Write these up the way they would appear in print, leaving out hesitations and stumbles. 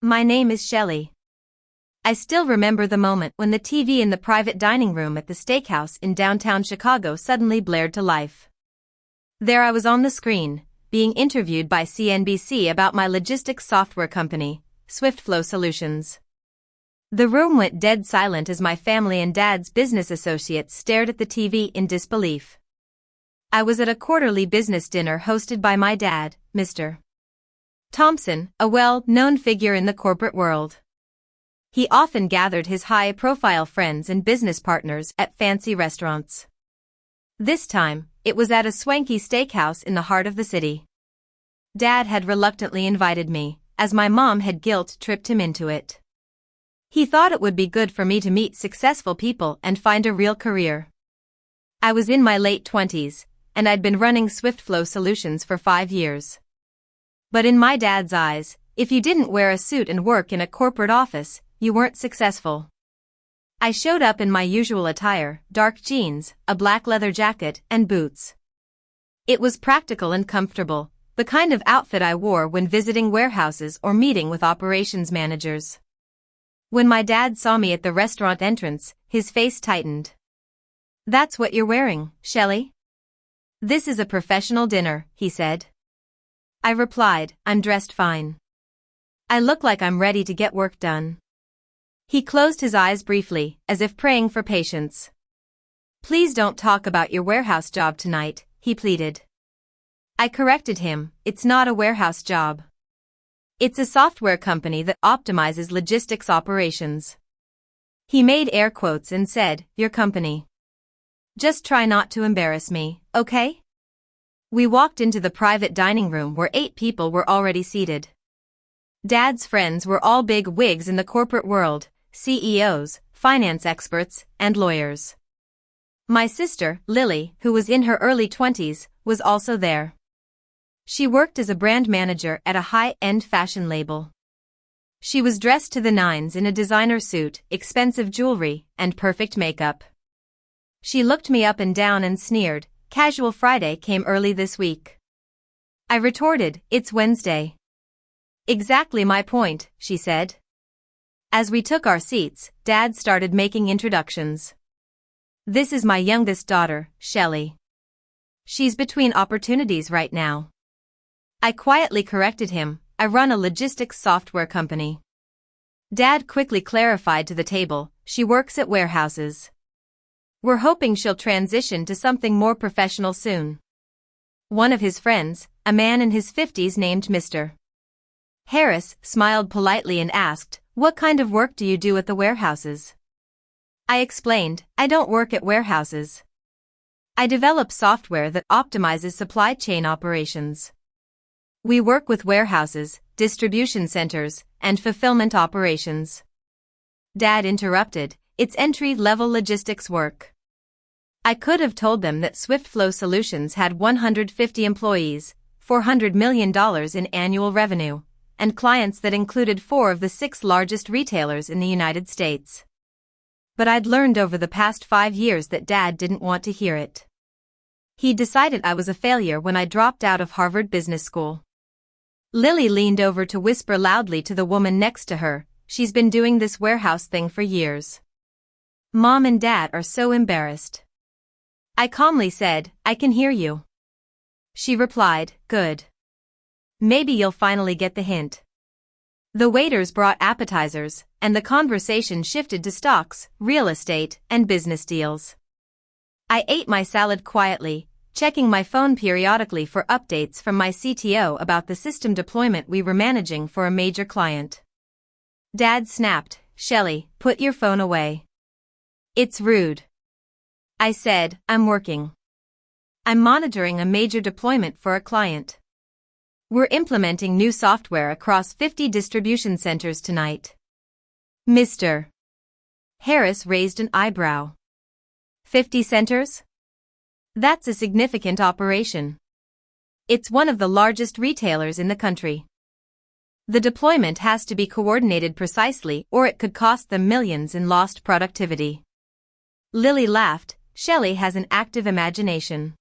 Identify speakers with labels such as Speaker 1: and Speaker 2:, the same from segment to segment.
Speaker 1: My name is Shelley. I still remember the moment when the TV in the private dining room at the steakhouse in downtown Chicago suddenly blared to life. There I was on the screen, being interviewed by CNBC about my logistics software company, SwiftFlow Solutions. The room went dead silent as my family and Dad's business associates stared at the TV in disbelief. I was at a quarterly business dinner hosted by my dad, Mr. Thompson, a well-known figure in the corporate world. He often gathered his high-profile friends and business partners at fancy restaurants. This time, it was at a swanky steakhouse in the heart of the city. Dad had reluctantly invited me, as my mom had guilt-tripped him into it. He thought it would be good for me to meet successful people and find a real career. I was in my late 20s, and I'd been running SwiftFlow Solutions for 5 years. But in my dad's eyes, if you didn't wear a suit and work in a corporate office, you weren't successful. I showed up in my usual attire, dark jeans, a black leather jacket, and boots. It was practical and comfortable, the kind of outfit I wore when visiting warehouses or meeting with operations managers. When my dad saw me at the restaurant entrance, his face tightened. "That's what you're wearing, Shelley?" "This is a professional dinner," he said. I replied, "I'm dressed fine. I look like I'm ready to get work done." He closed his eyes briefly, as if praying for patience. "Please don't talk about your warehouse job tonight," he pleaded. I corrected him, "It's not a warehouse job. It's a software company that optimizes logistics operations." He made air quotes and said, "Your company. Just try not to embarrass me, okay?" We walked into the private dining room where 8 people were already seated. Dad's friends were all big wigs in the corporate world, CEOs, finance experts, and lawyers. My sister, Lily, who was in her early 20s, was also there. She worked as a brand manager at a high-end fashion label. She was dressed to the nines in a designer suit, expensive jewelry, and perfect makeup. She looked me up and down and sneered, "Casual Friday came early this week." I retorted, "It's Wednesday." "Exactly my point," she said. As we took our seats, Dad started making introductions. "This is my youngest daughter, Shelley. She's between opportunities right now." I quietly corrected him, "I run a logistics software company." Dad quickly clarified to the table, "She works at warehouses. We're hoping she'll transition to something more professional soon." One of his friends, a man in his 50s named Mr. Harris, smiled politely and asked, "What kind of work do you do at the warehouses?" I explained, "I don't work at warehouses. I develop software that optimizes supply chain operations. We work with warehouses, distribution centers, and fulfillment operations." Dad interrupted, "It's entry-level logistics work." I could have told them that SwiftFlow Solutions had 150 employees, $400 million in annual revenue, and clients that included 4 of the 6 largest retailers in the United States. But I'd learned over the past 5 years that Dad didn't want to hear it. He decided I was a failure when I dropped out of Harvard Business School. Lily leaned over to whisper loudly to the woman next to her, "She's been doing this warehouse thing for years. Mom and Dad are so embarrassed." I calmly said, "I can hear you." She replied, "Good. Maybe you'll finally get the hint." The waiters brought appetizers, and the conversation shifted to stocks, real estate, and business deals. I ate my salad quietly, checking my phone periodically for updates from my CTO about the system deployment we were managing for a major client. Dad snapped, "Shelley, put your phone away. It's rude." I said, "I'm working. I'm monitoring a major deployment for a client. We're implementing new software across 50 distribution centers tonight." Mr. Harris raised an eyebrow. 50 centers? That's a significant operation. It's one of the largest retailers in the country. The deployment has to be coordinated precisely or it could cost them millions in lost productivity. Lily laughed, "Shelley has an active imagination.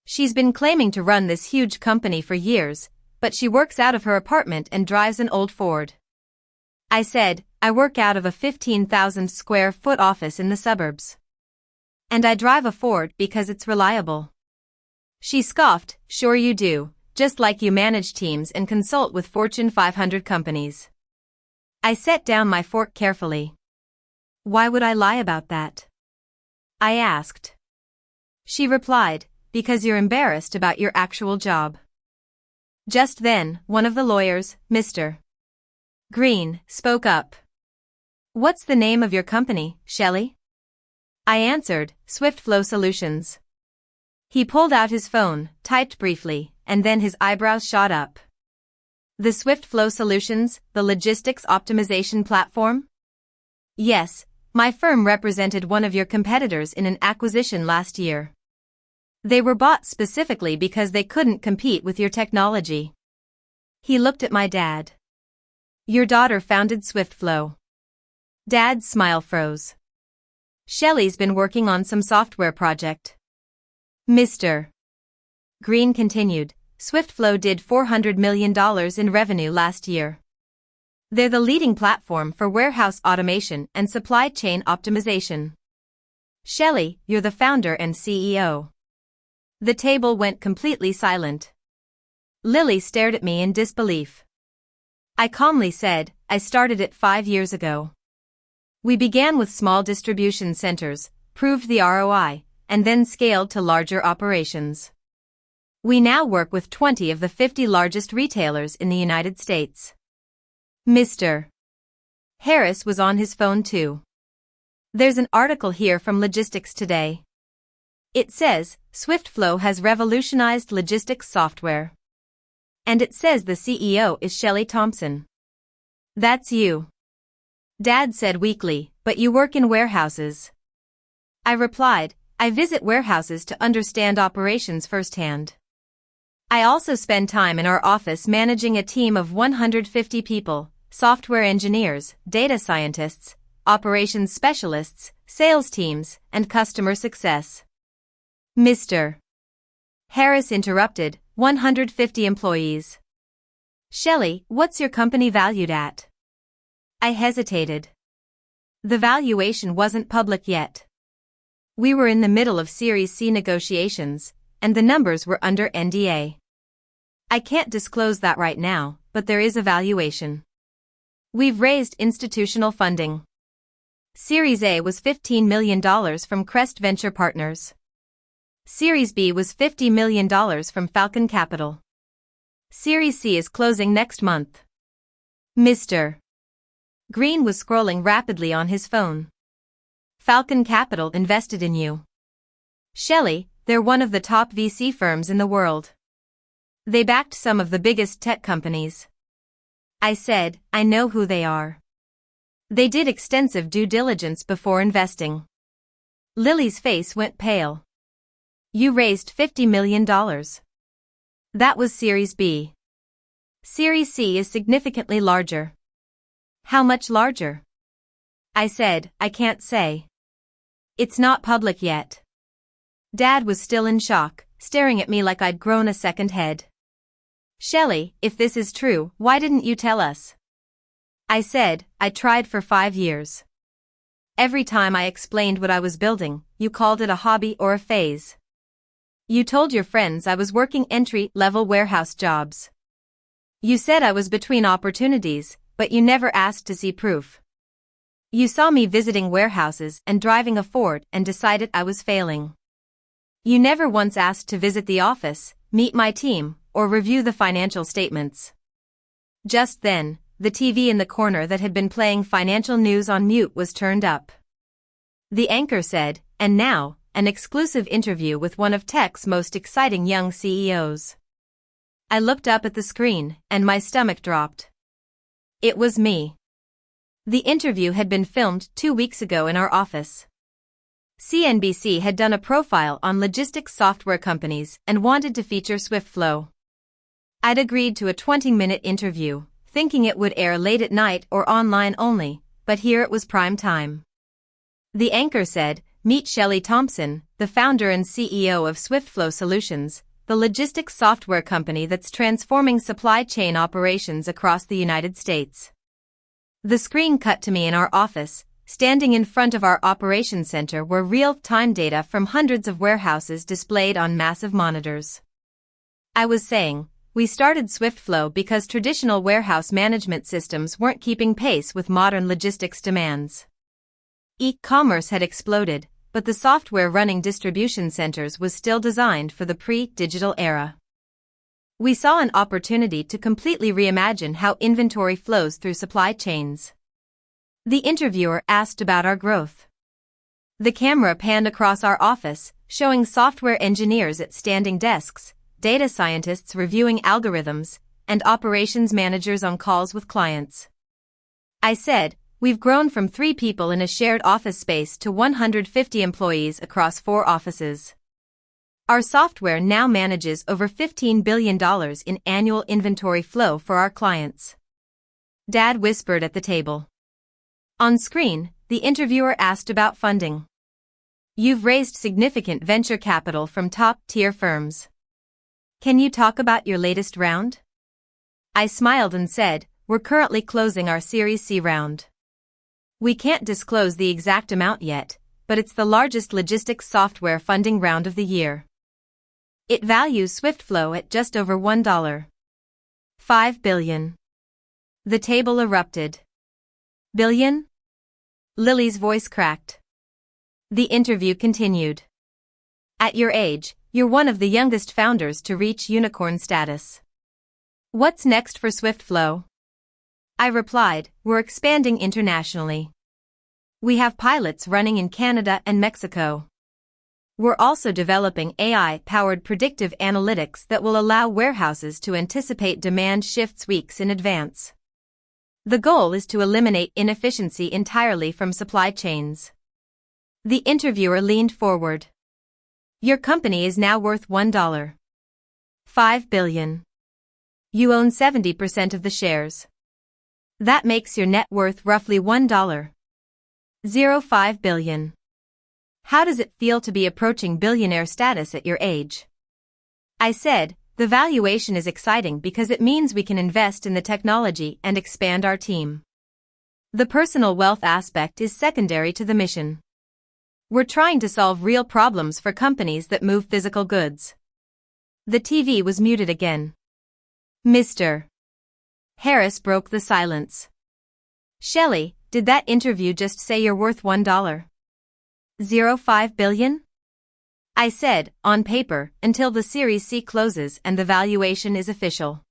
Speaker 1: She's been claiming to run this huge company for years, but she works out of her apartment and drives an old Ford." I said, I work out of a 15,000 square foot office in the suburbs. And I drive a Ford because it's reliable. She scoffed, sure you do, just like you manage teams and consult with Fortune 500 companies. I set down my fork carefully. Why would I lie about that? I asked. She replied, because you're embarrassed about your actual job. Just then, one of the lawyers, Mr. Green, spoke up. What's the name of your company, Shelley? I answered, SwiftFlow Solutions. He pulled out his phone, typed briefly, and then his eyebrows shot up. The SwiftFlow Solutions, the logistics optimization platform? Yes, my firm represented one of your competitors in an acquisition last year. They were bought specifically because they couldn't compete with your technology. He looked at my dad. Your daughter founded SwiftFlow. Dad's smile froze. Shelley's been working on some software project. Mr. Green continued, SwiftFlow did $400 million in revenue last year. They're the leading platform for warehouse automation and supply chain optimization. Shelley, you're the founder and CEO. The table went completely silent. Lily stared at me in disbelief. I calmly said, I started it 5 years ago. We began with small distribution centers, proved the ROI, and then scaled to larger operations. We now work with 20 of the 50 largest retailers in the United States. Mr. Harris was on his phone too. There's an article here from Logistics Today. It says, SwiftFlow has revolutionized logistics software. And it says the CEO is Shelley Thompson. That's you. Dad said weakly, but you work in warehouses. I replied, I visit warehouses to understand operations firsthand. I also spend time in our office managing a team of 150 people, software engineers, data scientists, operations specialists, sales teams, and customer success. Mr. Harris interrupted, 150 employees. Shelley, what's your company valued at? I hesitated. The valuation wasn't public yet. We were in the middle of Series C negotiations, and the numbers were under NDA. I can't disclose that right now, but there is a valuation. We've raised institutional funding. Series A was $15 million from Crest Venture Partners. Series B was $50 million from Falcon Capital. Series C is closing next month. Mr. Green was scrolling rapidly on his phone. Falcon Capital invested in you. Shelley, they're one of the top VC firms in the world. They backed some of the biggest tech companies. I said, I know who they are. They did extensive due diligence before investing. Lily's face went pale. You raised $50 million. That was Series B. Series C is significantly larger. How much larger? I said, I can't say. It's not public yet. Dad was still in shock, staring at me like I'd grown a second head. Shelley, if this is true, why didn't you tell us? I said, I tried for 5 years. Every time I explained what I was building, you called it a hobby or a phase. You told your friends I was working entry-level warehouse jobs. You said I was between opportunities, but you never asked to see proof. You saw me visiting warehouses and driving a Ford and decided I was failing. You never once asked to visit the office, meet my team, or review the financial statements. Just then, the TV in the corner that had been playing financial news on mute was turned up. The anchor said, and now, an exclusive interview with one of tech's most exciting young CEOs. I looked up at the screen, and my stomach dropped. It was me. The interview had been filmed 2 weeks ago in our office. CNBC had done a profile on logistics software companies and wanted to feature SwiftFlow. I'd agreed to a 20-minute interview, thinking it would air late at night or online only, but here it was prime time. The anchor said, Meet Shelley Thompson, the founder and CEO of SwiftFlow Solutions, the logistics software company that's transforming supply chain operations across the United States. The screen cut to me in our office, standing in front of our operations center where real-time data from hundreds of warehouses displayed on massive monitors. I was saying, we started SwiftFlow because traditional warehouse management systems weren't keeping pace with modern logistics demands. E-commerce had exploded, but the software running distribution centers was still designed for the pre-digital era. We saw an opportunity to completely reimagine how inventory flows through supply chains. The interviewer asked about our growth. The camera panned across our office, showing software engineers at standing desks, data scientists reviewing algorithms, and operations managers on calls with clients. I said, we've grown from 3 people in a shared office space to 150 employees across 4 offices. Our software now manages over $15 billion in annual inventory flow for our clients. Dad whispered at the table. On screen, the interviewer asked about funding. You've raised significant venture capital from top-tier firms. Can you talk about your latest round? I smiled and said, we're currently closing our Series C round. We can't disclose the exact amount yet, but it's the largest logistics software funding round of the year. It values SwiftFlow at just over $1.5 billion. The table erupted. Billion? Lily's voice cracked. The interview continued. At your age, you're one of the youngest founders to reach unicorn status. What's next for SwiftFlow? I replied, we're expanding internationally. We have pilots running in Canada and Mexico. We're also developing AI-powered predictive analytics that will allow warehouses to anticipate demand shifts weeks in advance. The goal is to eliminate inefficiency entirely from supply chains. The interviewer leaned forward. Your company is now worth $1.5 billion. You own 70% of the shares. That makes your net worth roughly $1.05 billion. How does it feel to be approaching billionaire status at your age? I said, the valuation is exciting because it means we can invest in the technology and expand our team. The personal wealth aspect is secondary to the mission. We're trying to solve real problems for companies that move physical goods. The TV was muted again. Mr. Harris broke the silence. Shelley, did that interview just say you're worth $1.05 billion? I said, on paper, until the Series C closes and the valuation is official.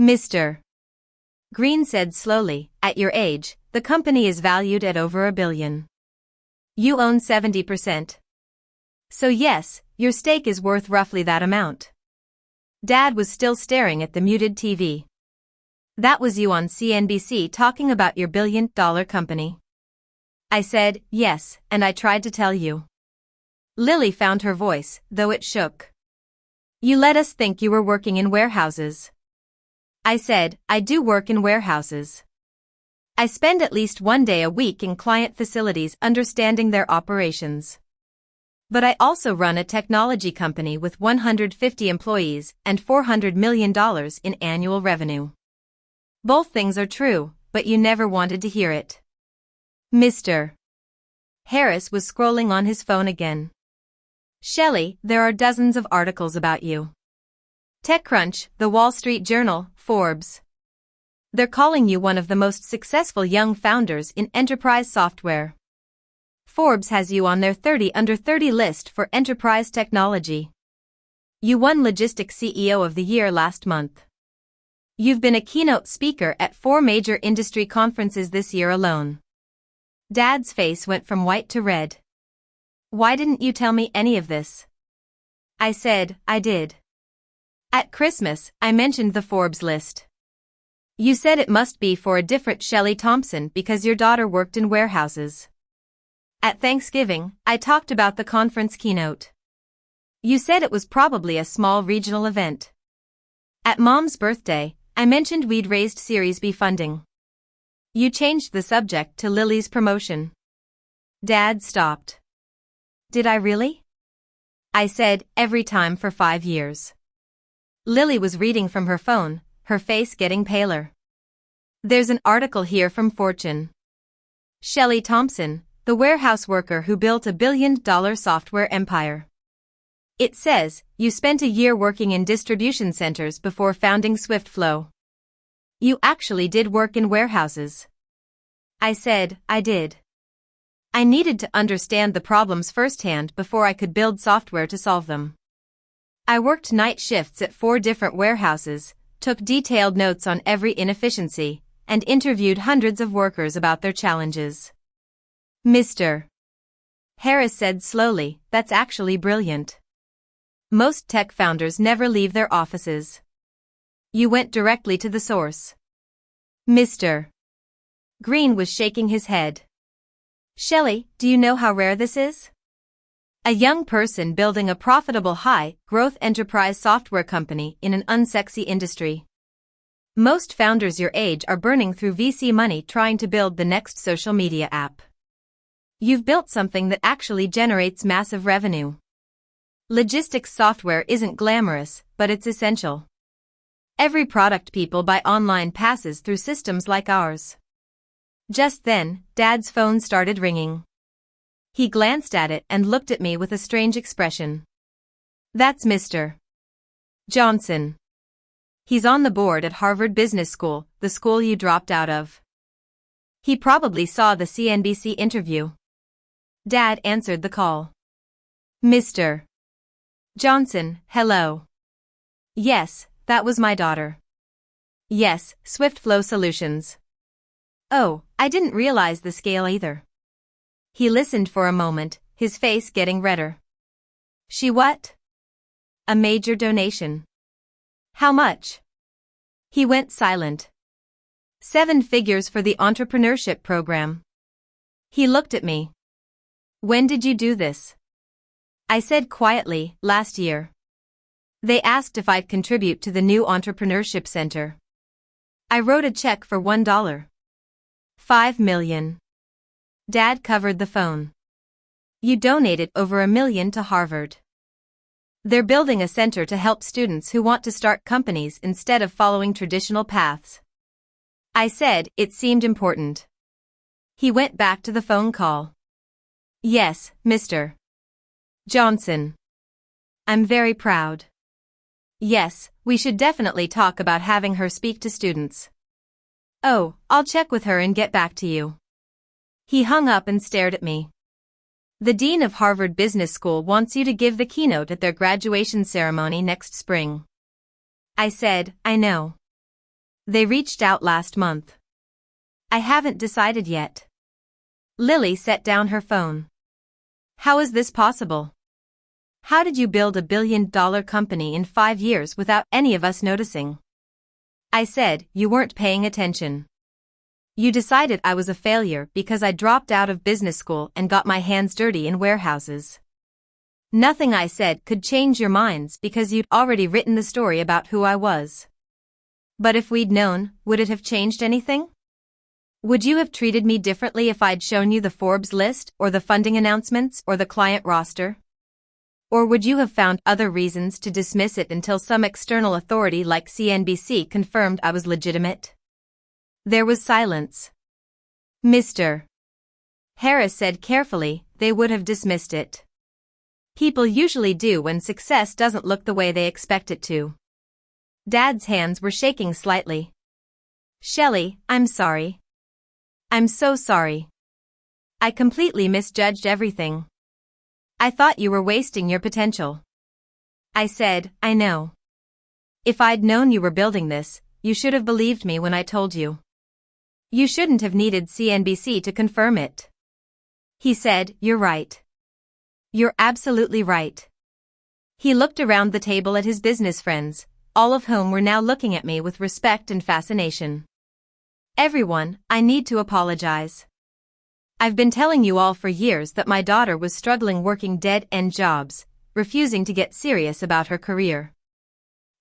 Speaker 1: Mr. Green said slowly, at your age, the company is valued at over $1 billion. You own 70%. So yes, your stake is worth roughly that amount. Dad was still staring at the muted TV. That was you on CNBC talking about your billion-dollar company. I said, yes, and I tried to tell you. Lily found her voice, though it shook. You let us think you were working in warehouses. I said, I do work in warehouses. I spend at least 1 day a week in client facilities understanding their operations. But I also run a technology company with 150 employees and $400 million in annual revenue. Both things are true, but you never wanted to hear it. Mr. Harris was scrolling on his phone again. Shelley, there are dozens of articles about you. TechCrunch, The Wall Street Journal, Forbes. They're calling you one of the most successful young founders in enterprise software. Forbes has you on their 30 under 30 list for enterprise technology. You won Logistics CEO of the Year last month. You've been a keynote speaker at 4 major industry conferences this year alone. Dad's face went from white to red. Why didn't you tell me any of this? I said, I did. At Christmas, I mentioned the Forbes list. You said it must be for a different Shelley Thompson because your daughter worked in warehouses. At Thanksgiving, I talked about the conference keynote. You said it was probably a small regional event. At Mom's birthday, I mentioned we'd raised Series B funding. You changed the subject to Lily's promotion. Dad stopped. Did I really? I said, every time for 5 years. Lily was reading from her phone, her face getting paler. There's an article here from Fortune. Shelley Thompson, the warehouse worker who built a billion-dollar software empire. It says, you spent a year working in distribution centers before founding SwiftFlow. You actually did work in warehouses. I said, I did. I needed to understand the problems firsthand before I could build software to solve them. I worked night shifts at 4 different warehouses, took detailed notes on every inefficiency, and interviewed hundreds of workers about their challenges. Mr. Harris said slowly, that's actually brilliant. Most tech founders never leave their offices. You went directly to the source. Mr. Green was shaking his head. Shelley, do you know how rare this is? A young person building a profitable high-growth enterprise software company in an unsexy industry. Most founders your age are burning through VC money trying to build the next social media app. You've built something that actually generates massive revenue. Logistics software isn't glamorous, but it's essential. Every product people buy online passes through systems like ours. Just then, Dad's phone started ringing. He glanced at it and looked at me with a strange expression. That's Mr. Johnson. He's on the board at Harvard Business School, the school you dropped out of. He probably saw the CNBC interview. Dad answered the call. Mr. Johnson, hello. Yes, that was my daughter. Yes, SwiftFlow Solutions. Oh, I didn't realize the scale either. He listened for a moment, his face getting redder. She what? A major donation. How much? He went silent. 7 figures for the entrepreneurship program. He looked at me. When did you do this? I said quietly, last year. They asked if I'd contribute to the new entrepreneurship center. I wrote a check for $1. $5 million. Dad covered the phone. You donated over $1 million to Harvard. They're building a center to help students who want to start companies instead of following traditional paths. I said, it seemed important. He went back to the phone call. Yes, Mr. Johnson. I'm very proud. Yes, we should definitely talk about having her speak to students. Oh, I'll check with her and get back to you. He hung up and stared at me. The dean of Harvard Business School wants you to give the keynote at their graduation ceremony next spring. I said, I know. They reached out last month. I haven't decided yet. Lily set down her phone. How is this possible? How did you build a billion-dollar company in 5 years without any of us noticing? I said, you weren't paying attention. You decided I was a failure because I dropped out of business school and got my hands dirty in warehouses. Nothing I said could change your minds because you'd already written the story about who I was. But if we'd known, would it have changed anything? Would you have treated me differently if I'd shown you the Forbes list or the funding announcements or the client roster? Or would you have found other reasons to dismiss it until some external authority like CNBC confirmed I was legitimate? There was silence. Mr. Harris said carefully, they would have dismissed it. People usually do when success doesn't look the way they expect it to. Dad's hands were shaking slightly. Shelley, I'm sorry. I'm so sorry. I completely misjudged everything. I thought you were wasting your potential. I said, I know. If I'd known you were building this, you should have believed me when I told you. You shouldn't have needed CNBC to confirm it. He said, you're right. You're absolutely right. He looked around the table at his business friends, all of whom were now looking at me with respect and fascination. Everyone, I need to apologize. I've been telling you all for years that my daughter was struggling working dead-end jobs, refusing to get serious about her career.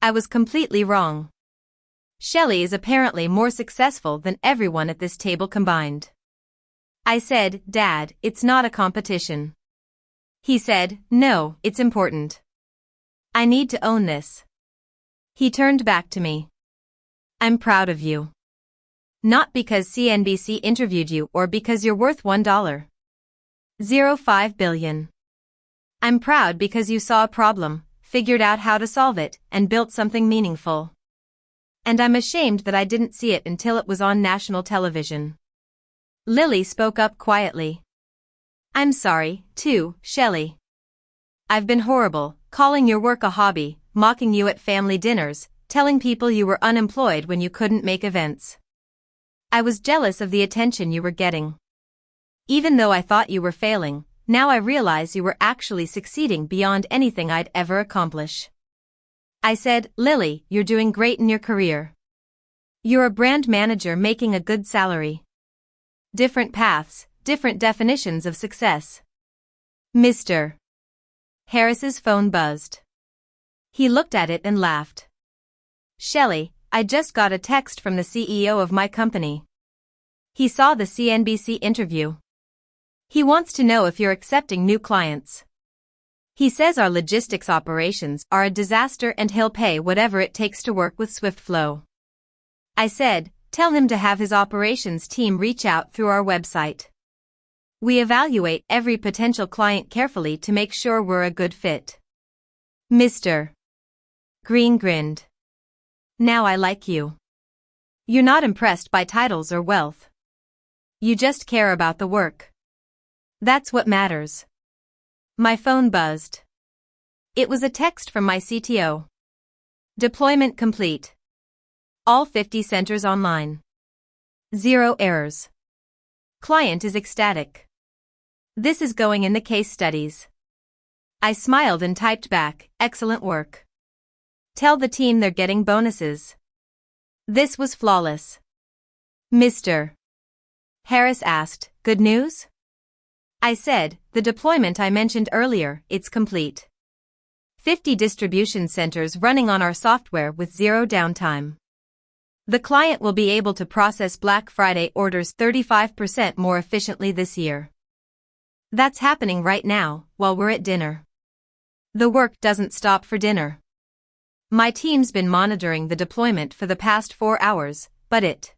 Speaker 1: I was completely wrong. Shelley is apparently more successful than everyone at this table combined. I said, Dad, it's not a competition. He said, no, it's important. I need to own this. He turned back to me. I'm proud of you. Not because CNBC interviewed you or because you're worth $1.05 billion. I'm proud because you saw a problem, figured out how to solve it, and built something meaningful. And I'm ashamed that I didn't see it until it was on national television. Lily spoke up quietly. I'm sorry, too, Shelley. I've been horrible, calling your work a hobby, mocking you at family dinners, telling people you were unemployed when you couldn't make events. I was jealous of the attention you were getting. Even though I thought you were failing, now I realize you were actually succeeding beyond anything I'd ever accomplish. I said, Lily, you're doing great in your career. You're a brand manager making a good salary. Different paths, different definitions of success. Mr. Harris's phone buzzed. He looked at it and laughed. Shelley, I just got a text from the CEO of my company. He saw the CNBC interview. He wants to know if you're accepting new clients. He says our logistics operations are a disaster and he'll pay whatever it takes to work with SwiftFlow. I said, tell him to have his operations team reach out through our website. We evaluate every potential client carefully to make sure we're a good fit. Mr. Green grinned. Now I like you. You're not impressed by titles or wealth. You just care about the work. That's what matters. My phone buzzed. It was a text from my CTO. Deployment complete. All 50 centers online. 0 errors. Client is ecstatic. This is going in the case studies. I smiled and typed back, excellent work. Tell the team they're getting bonuses. This was flawless. Mr. Harris asked, good news? I said, the deployment I mentioned earlier, it's complete. 50 distribution centers running on our software with 0 downtime. The client will be able to process Black Friday orders 35% more efficiently this year. That's happening right now, while we're at dinner. The work doesn't stop for dinner. My team's been monitoring the deployment for the past 4 hours, but it